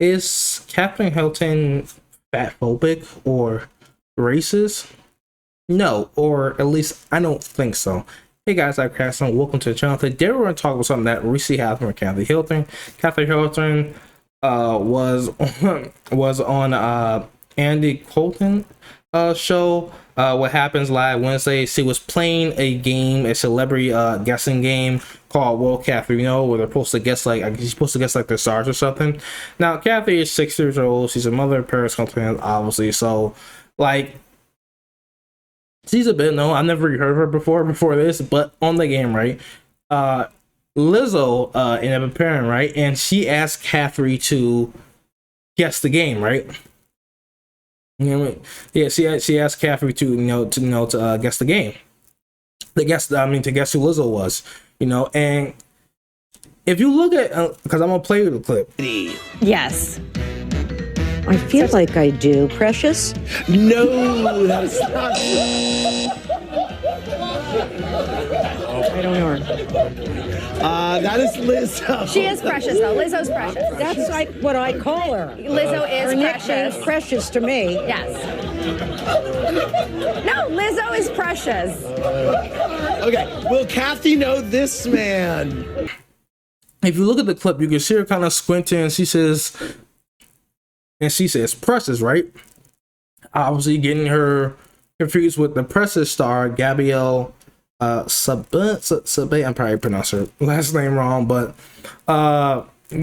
Is Catherine Hilton fatphobic or racist? No, or at least I don't think so. Hey guys, I'm Casson. Welcome to the channel. Today we're going to talk about something that recently happened with Catherine Hilton. Catherine Hilton was on Andy Colton show. What Happens Live Wednesday. She was playing a game, a celebrity guessing game called World Catherine, where they're supposed to guess she's supposed to guess like their stars or something. Now Kathy is 6 years old. She's a mother of Paris Hilton, obviously. So like, she's a bit known. I've never heard of her before this, but on the game, right? Lizzo ended up appearing, right? And she asked Catherine to guess the game, right? Yeah, she asked Catherine to guess the game. To guess who Lizzo was, and if you look at because I'm gonna play you the clip. Yes. I feel like I do, Precious. No, that's not. I don't know her. That is Lizzo. She is precious, though. Lizzo's precious. That's like what I call her. Lizzo is Her precious. nickname's Precious to me. Yes. No, Lizzo is precious. Okay, will Kathy know this man? If you look at the clip, you can see her kind of squinting, and she says Precious, right? Obviously getting her confused with the Precious star, Gabrielle Sabe. I'm probably pronouncing her last name wrong, but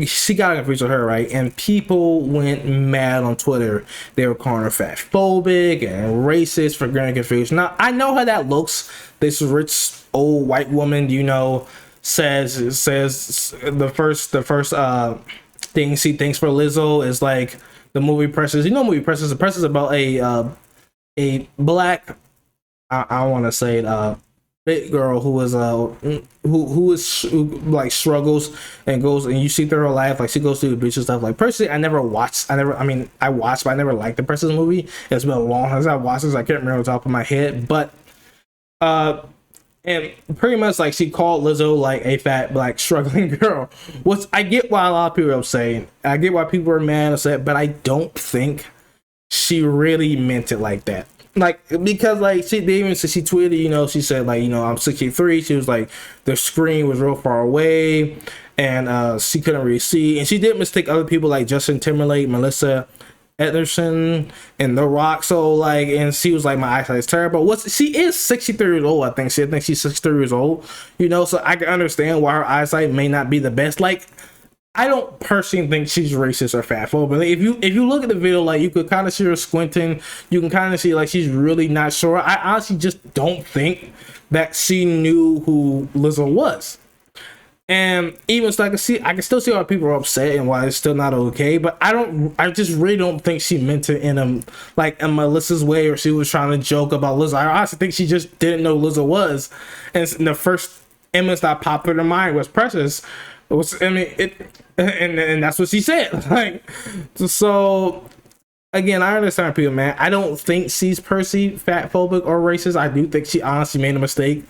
she got confused with her, right? And people went mad on Twitter. They were calling her fatphobic and racist for getting confused. Now I know how that looks. This rich old white woman, says the first thing she thinks for Lizzo is like the movie Precious. Movie Precious. The Precious is about a black, I want to say it, big girl who was who like struggles and goes, and you see through her life, like she goes through abuse and stuff. Like personally, I watched, but I never liked the Precious movie. It's been a long time since I watched this. I can't remember off the top of my head, but and pretty much like she called Lizzo like a fat black struggling girl. Which I get why a lot of people are saying. I get why people are mad and upset, but I don't think she really meant it like that. Like, because like she tweeted, she said like, I'm 63. She was like, the screen was real far away and she couldn't really see. And she did mistake other people like Justin Timberlake, Melissa Ederson, and The Rock. So like, and she was like, my eyesight is terrible. She is 63 years old, I think. I think she's 63 years old, so I can understand why her eyesight may not be the best. Like, I don't personally think she's racist or fatphobic. If you look at the video, like you could kind of see her squinting. You can kind of see like she's really not sure. I honestly just don't think that she knew who Lizzo was. And even so, I can still see why people are upset and why it's still not okay. But I just really don't think she meant it in in Melissa's way, or she was trying to joke about Lizzo. I honestly think she just didn't know who Lizzo was, and the first image that popped in her mind was Precious. And that's what she said. Like, so again, I understand people, man. I don't think she's personally fatphobic or racist. I do think she honestly made a mistake,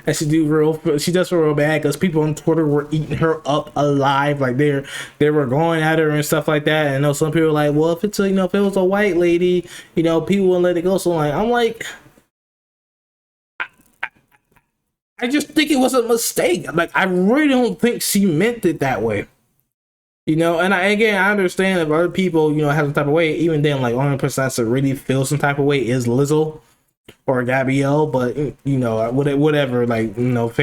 and she does feel real bad because people on Twitter were eating her up alive. Like they were going at her and stuff like that. And I know some people are like, well, if it's if it was a white lady, people wouldn't let it go. So like, I'm like, I just think it was a mistake. Like, I really don't think she meant it that way. And I understand if other people, have some type of way. Even then, like, only person that really feel some type of way is Lizzo or Gabrielle. But, whatever, like, fans.